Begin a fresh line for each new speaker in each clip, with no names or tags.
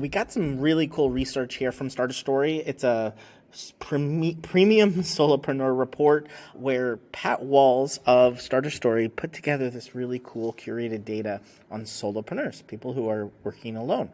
We got some really cool research here from Start a Story. It's a premium solopreneur report where Pat Walls of Start a Story put together this really cool curated data on solopreneurs, people who are working alone.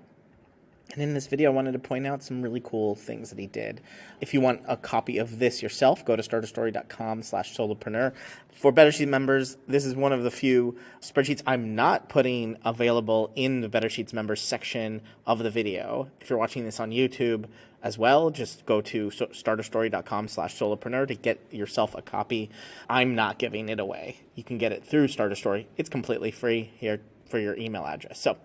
And in this video, I wanted to point out some really cool things that he did. If you want a copy of this yourself, go to startastory.com/solopreneur. For Better Sheets members, this is one of the few spreadsheets I'm not putting available in the Better Sheets members section of the video. If you're watching this on YouTube as well, just go to startastory.com/solopreneur to get yourself a copy. I'm not giving it away. You can get it through Start a Story. It's completely free here for your email address. So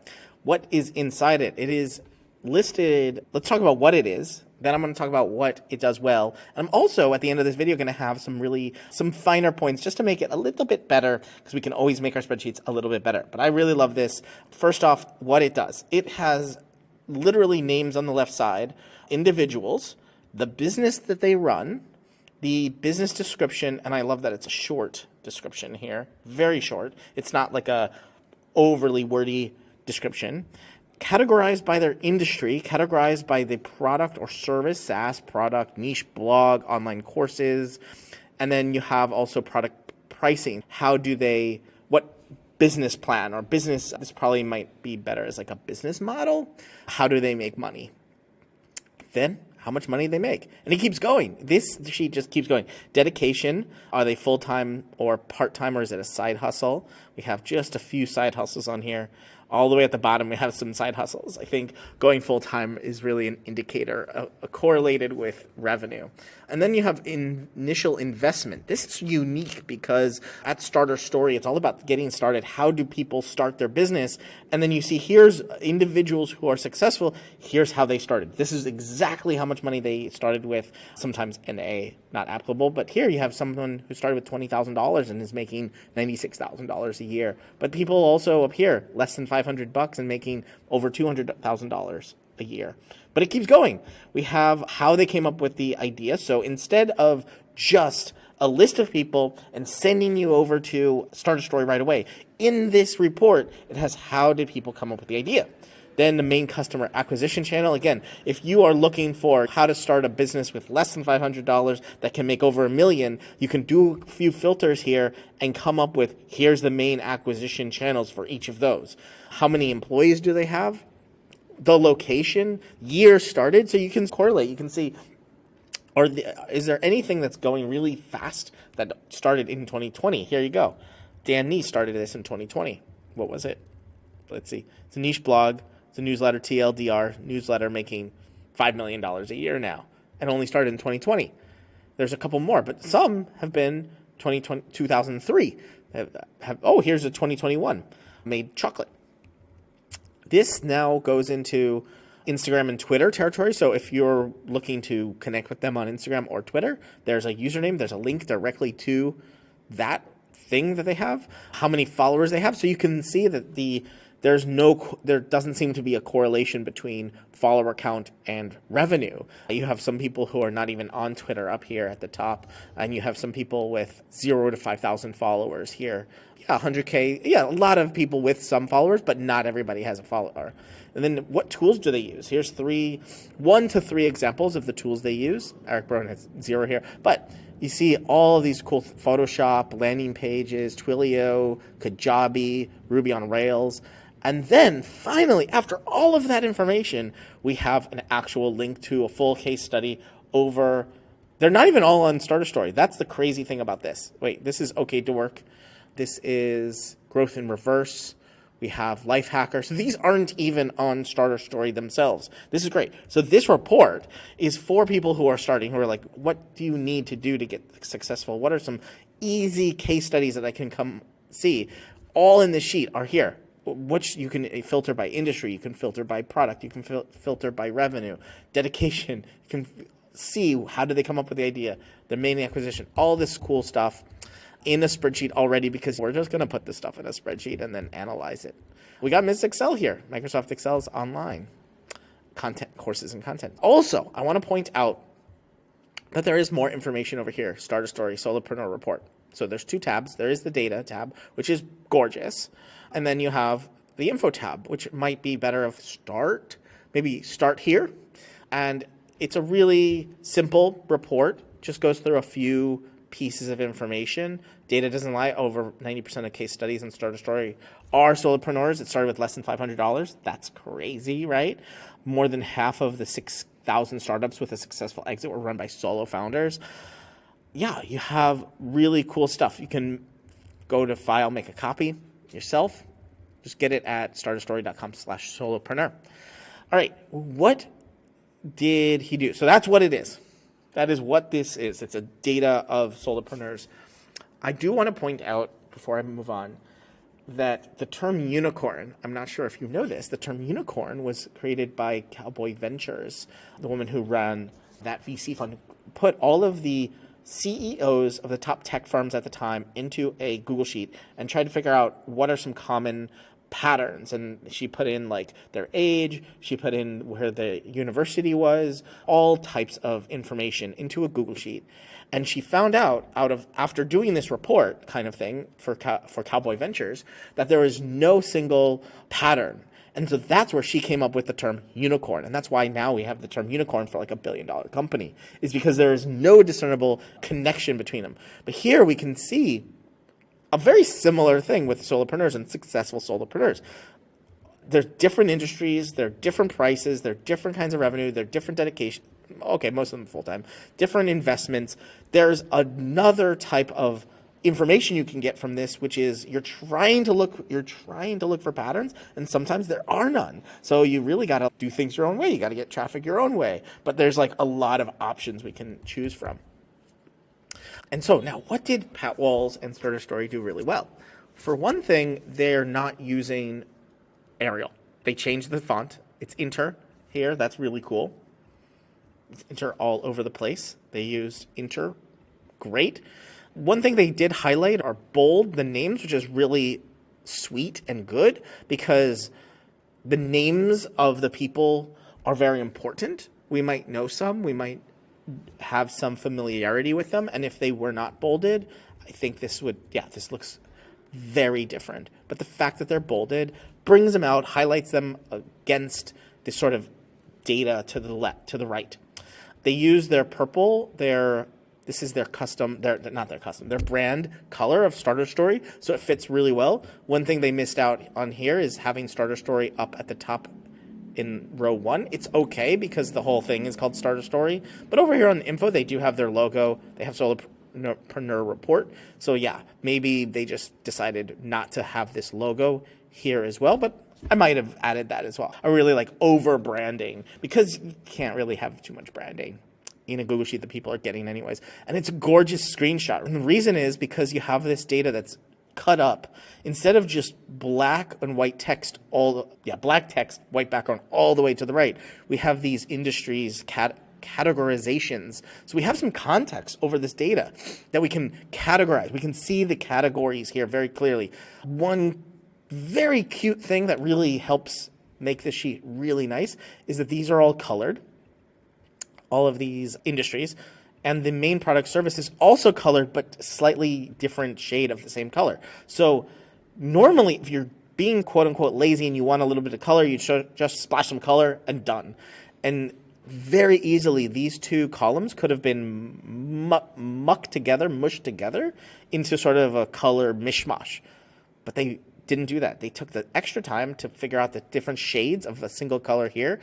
what is inside it? It is listed. Let's talk about what it is. Then I'm going to talk about what it does well. And I'm also, at the end of this video, going to have some finer points just to make it a little bit better, because we can always make our spreadsheets a little bit better. But I really love this. First off, what it does. It has literally names on the left side, individuals, the business that they run, the business description, and I love that it's a short description here, very short. It's not like a overly wordy description. Categorized by their industry, categorized by the product or service, SaaS, product, niche blog, online courses, and then you have also product pricing. What business plan or business, this probably might be better as like a business model. How do they make money? Then how much money they make. And it keeps going. This sheet just keeps going. Dedication, are they full-time or part-time, or is it a side hustle? We have just a few side hustles on here. All the way at the bottom, we have some side hustles. I think going full-time is really an indicator, correlated with revenue. And then you have initial investment. This is unique because at Starter Story, it's all about getting started. How do people start their business? And then you see here's individuals who are successful. Here's how they started. This is exactly how much money they started with, sometimes NA, not applicable. But here you have someone who started with $20,000 and is making $96,000 a year. But people also up here, less than $500 and making over $200,000 a year. But it keeps going. We have how they came up with the idea. So instead of just a list of people and sending you over to Start a Story right away, in this report, it has how did people come up with the idea. Then the main customer acquisition channel. Again, if you are looking for how to start a business with less than $500 that can make over $1 million, you can do a few filters here and come up with here's the main acquisition channels for each of those. How many employees do they have? The location, year started, so you can correlate. You can see, is there anything that's going really fast that started in 2020? Here you go. Dan Nee started this in 2020. What was it? Let's see. It's a niche blog. It's a newsletter, TLDR newsletter, making $5 million a year now, and only started in 2020. There's a couple more, but some have been 2003. Here's a 2021. Made chocolate. This now goes into Instagram and Twitter territory. So if you're looking to connect with them on Instagram or Twitter, there's a username, there's a link directly to that thing that they have, how many followers they have. So you can see that there doesn't seem to be a correlation between follower count and revenue. You have some people who are not even on Twitter up here at the top, and you have some people with 0 to 5,000 followers here. Yeah, 100K. Yeah, a lot of people with some followers, but not everybody has a follower. And then what tools do they use? Here's 1 to 3 examples of the tools they use. Eric Brown has 0 here, but you see all of these cool Photoshop, landing pages, Twilio, Kajabi, Ruby on Rails. And then finally, after all of that information, we have an actual link to a full case study over. They're not even all on Starter Story. That's the crazy thing about this. Wait, this is OK to Work. This is Growth in Reverse. We have Life Hacker. So these aren't even on Starter Story themselves. This is great. So this report is for people who are starting, who are like, what do you need to do to get successful? What are some easy case studies that I can come see? All in this sheet are here. Which you can filter by industry, you can filter by product, you can filter by revenue, dedication. You can see how did they come up with the idea, the main acquisition, all this cool stuff in a spreadsheet already, because we're just going to put this stuff in a spreadsheet and then analyze it. We got Ms. Excel here. Microsoft Excel's online. Content, courses and content. Also, I want to point out that there is more information over here. Start a Story, Solopreneur Report. So there's 2 tabs. There is the data tab, which is gorgeous. And then you have the info tab, which might be better of start maybe start here. And it's a really simple report, just goes through a few pieces of information. Data doesn't lie. Over 90% of case studies in Starter Story are solopreneurs. It started with less than $500. That's crazy, right? More than half of the 6,000 startups with a successful exit were run by solo founders. Yeah, you have really cool stuff. You can go to file, make a copy yourself. Just get it at starterstory.com/solopreneur. All right, what did he do? So that's what it is. That is what this is. It's a data of solopreneurs. I do want to point out, before I move on, that the term unicorn, I'm not sure if you know this, the term unicorn was created by Cowboy Ventures, the woman who ran that VC fund, put all of the CEOs of the top tech firms at the time into a Google Sheet and tried to figure out what are some common patterns. And she put in like their age, she put in where the university was, all types of information into a Google Sheet. And she found out after doing this report kind of thing for Cowboy Ventures, that there is no single pattern. And so that's where she came up with the term unicorn. And that's why now we have the term unicorn for like $1 billion company, is because there is no discernible connection between them. But here we can see a very similar thing with solopreneurs and successful solopreneurs. There's different industries, there are different prices, there are different kinds of revenue, there are different dedication. Okay, most of them full-time, different investments. There's another type of information you can get from this, which is you're trying to look for patterns, and sometimes there are none. So you really got to do things your own way. You got to get traffic your own way. But there's like a lot of options we can choose from. And so now, what did Pat Walls and Starter Story do really well? For one thing, they're not using Arial. They changed the font. It's Inter here. That's really cool. It's Inter all over the place. They used Inter. Great. One thing they did highlight are bold the names, which is really sweet and good, because the names of the people are very important. We might know some. We might have some familiarity with them. And if they were not bolded, I think this looks very different. But the fact that they're bolded brings them out, highlights them against this sort of data to the right. They use their purple, this is their brand color of Starter Story, so it fits really well. One thing they missed out on here is having Starter Story up at the top in row 1. It's okay because the whole thing is called Starter Story, but over here on the info, they do have their logo. They have Solopreneur Report. So yeah, maybe they just decided not to have this logo here as well, but I might have added that as well. I really like over branding, because you can't really have too much branding in a Google Sheet that people are getting anyways. And it's a gorgeous screenshot. And the reason is because you have this data that's cut up. Instead of just black and white text, black text, white background all the way to the right, we have these industries categorizations. So we have some context over this data that we can categorize. We can see the categories here very clearly. One very cute thing that really helps make the sheet really nice is that these are all colored, all of these industries, and the main product service is also colored, but slightly different shade of the same color. So normally, if you're being quote unquote lazy and you want a little bit of color, you just splash some color and done. And very easily, these two columns could have been mushed together into sort of a color mishmash. But they didn't do that. They took the extra time to figure out the different shades of a single color here.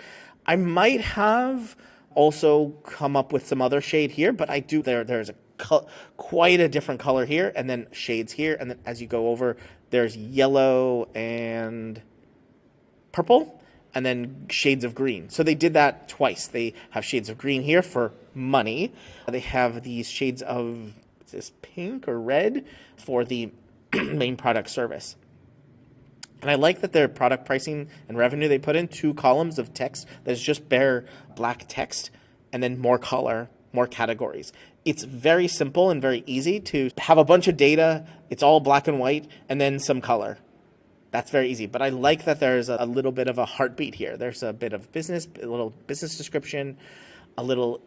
I might have also come up with some other shade here, but I do. There's quite a different color here, and then shades here, and then as you go over, there's yellow and purple, and then shades of green. So they did that twice. They have shades of green here for money. They have these shades of, is this pink or red, for the main product service. And I like that their product pricing and revenue, they put in 2 columns of text that is just bare black text, and then more color, more categories. It's very simple and very easy to have a bunch of data. It's all black and white, and then some color. That's very easy. But I like that there's a little bit of a heartbeat here. There's a bit of business, a little business description, a little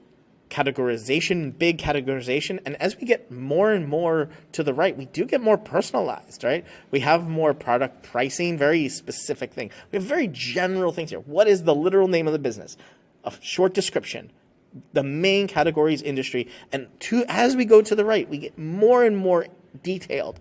categorization, big categorization. And as we get more and more to the right, we do get more personalized, right? We have more product pricing, very specific thing. We have very general things here. What is the literal name of the business? A short description, the main categories, industry. And as we go to the right, we get more and more detailed.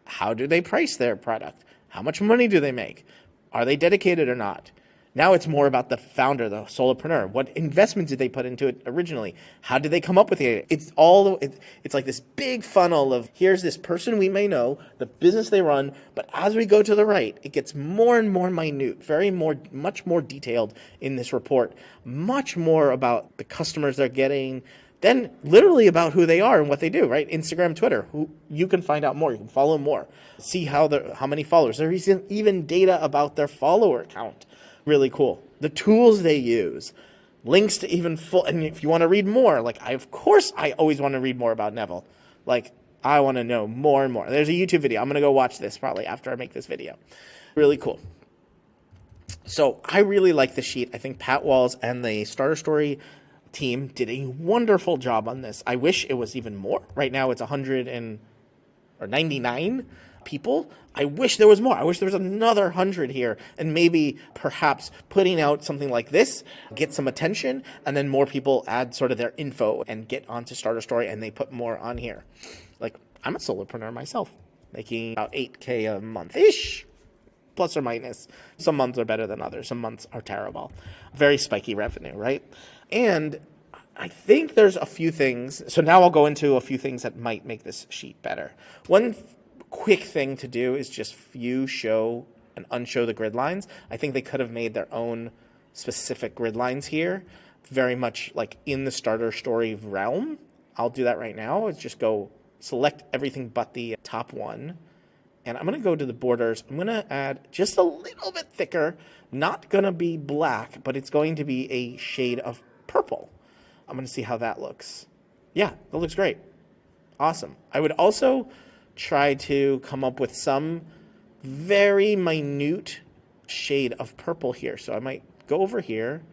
How do they price their product? How much money do they make? Are they dedicated or not? Now it's more about the founder, the solopreneur. What investments did they put into it originally? How did they come up with it? It's like this big funnel of here's this person we may know, the business they run, but as we go to the right, it gets more and more minute, much more detailed in this report, much more about the customers they're getting, then literally about who they are and what they do, right? Instagram, Twitter, who you can find out more, you can follow more, see how many followers. There is even data about their follower count. Really cool. The tools they use, links to even full, and if you want to read more, like I always want to read more about Neville. Like I want to know more and more. There's a YouTube video. I'm going to go watch this probably after I make this video. Really cool. So I really like the sheet. I think Pat Walls and the Starter Story team did a wonderful job on this. I wish it was even more. Right now it's 99 people. I wish there was more. I wish there was another 100 here, and maybe perhaps putting out something like this, get some attention, and then more people add sort of their info and get onto Starter Story, and they put more on here. Like, I'm a solopreneur myself, making about $8K a month-ish, plus or minus. Some months are better than others. Some months are terrible. Very spiky revenue, right? And I think there's a few things. So now I'll go into a few things that might make this sheet better. One quick thing to do is just show and unshow the grid lines. I think they could have made their own specific grid lines here, very much like in the Starter Story realm. I'll do that right now. It's just go select everything but the top one. And I'm going to go to the borders. I'm going to add just a little bit thicker, not going to be black, but it's going to be a shade of purple. I'm going to see how that looks. Yeah, that looks great. Awesome. I would also try to come up with some very minute shade of purple here. So I might go over here,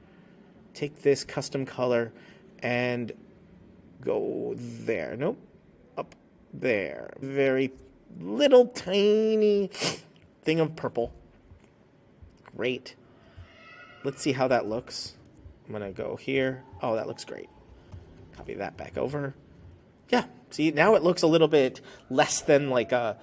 take this custom color and go there. Nope. Up there. Very little tiny thing of purple. Great. Let's see how that looks. I'm going to go here. Oh, that looks great. Copy that back over. Yeah, see, now it looks a little bit less than like a...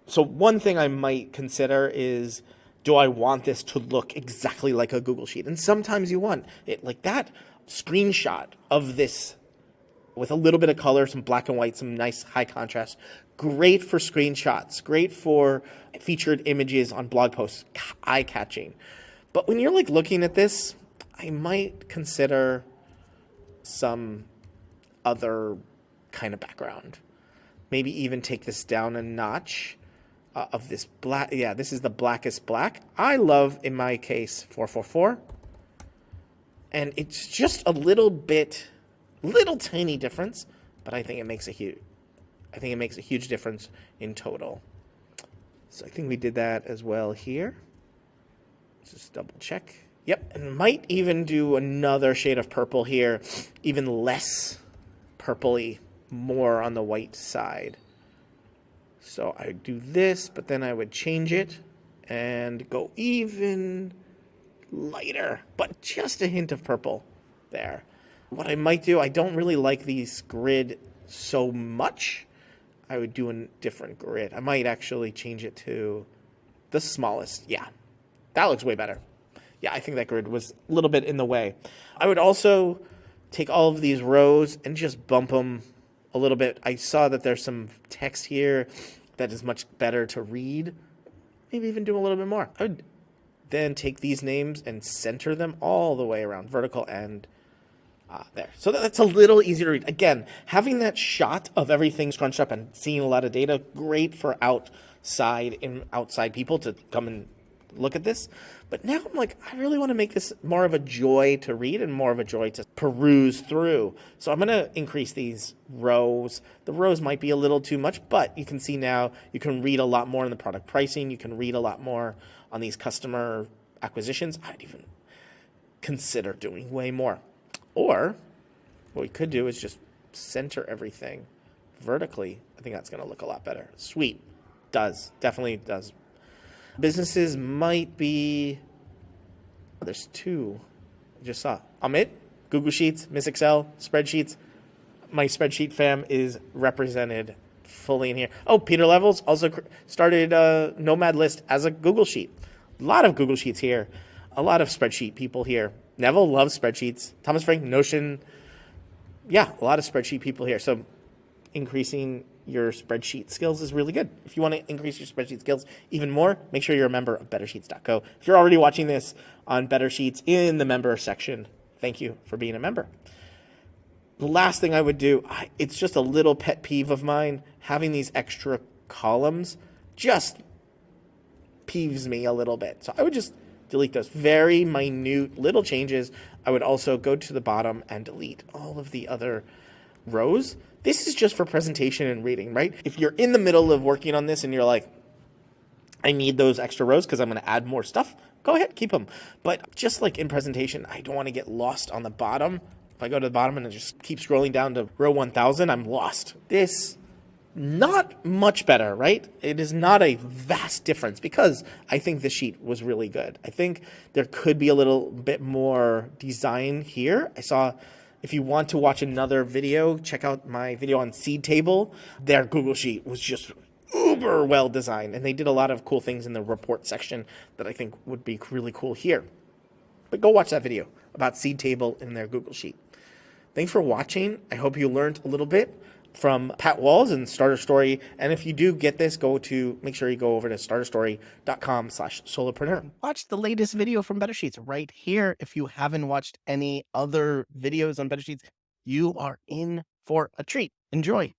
So one thing I might consider is, do I want this to look exactly like a Google Sheet? And sometimes you want it like that screenshot of this with a little bit of color, some black and white, some nice high contrast. Great for screenshots, great for featured images on blog posts, eye-catching. But when you're like looking at this, I might consider some other kind of background. Maybe even take this down a notch of this black. Yeah, this is the blackest black. I love, in my case, 444. And it's just a little tiny difference, but I think it makes a huge difference in total. So I think we did that as well here. Let's just double check. Yep, and might even do another shade of purple here, even less purpley, more on the white side. So I would do this, but then I would change it and go even lighter, but just a hint of purple there. What I might do, I don't really like these grid so much. I would do a different grid. I might actually change it to the smallest. Yeah, that looks way better. Yeah, I think that grid was a little bit in the way. I would also take all of these rows and just bump them a little bit. I saw that there's some text here that is much better to read. Maybe even do a little bit more. I would then take these names and center them all the way around, vertical and there. So that's a little easier to read. Again, having that shot of everything scrunched up and seeing a lot of data, great for outside people to come and look at this. But now I'm like, I really want to make this more of a joy to read and more of a joy to peruse through. So I'm going to increase these rows. The rows might be a little too much, but you can see now you can read a lot more in the product pricing. You can read a lot more on these customer acquisitions. I'd even consider doing way more. Or What we could do is just center everything vertically. I think that's going to look a lot better. Sweet. Does. Definitely does. Businesses might be... There's two. I just saw. Amit, Google Sheets, Miss Excel, spreadsheets. My spreadsheet fam is represented fully in here. Oh, Peter Levels also started a Nomad List as a Google Sheet. A lot of Google Sheets here. A lot of spreadsheet people here. Neville loves spreadsheets. Thomas Frank, Notion. Yeah, a lot of spreadsheet people here. So increasing your spreadsheet skills is really good. If you want to increase your spreadsheet skills even more, make sure you're a member of bettersheets.co. If you're already watching this on Better Sheets in the member section, thank you for being a member. The last thing I would do, it's just a little pet peeve of mine, having these extra columns just peeves me a little bit. So I would just delete those very minute little changes. I would also go to the bottom and delete all of the other rows. This is just for presentation and reading, right? If you're in the middle of working on this and you're like, I need those extra rows because I'm going to add more stuff, go ahead, keep them. But just like in presentation, I don't want to get lost on the bottom. If I go to the bottom and I just keep scrolling down to row 1000, I'm lost. This, not much better, right? It is not a vast difference because I think the sheet was really good. I think there could be a little bit more design here. I saw, if you want to watch another video, check out my video on Seed Table. Their Google Sheet was just uber well designed, and they did a lot of cool things in the report section that I think would be really cool here. But go watch that video about Seed Table in their Google Sheet. Thanks for watching. I hope you learned a little bit from Pat Walls and Starter Story. And if you do get this, make sure you go over to starterstory.com/solopreneur. Watch the latest video from Better Sheets right here. If you haven't watched any other videos on Better Sheets, you are in for a treat. Enjoy.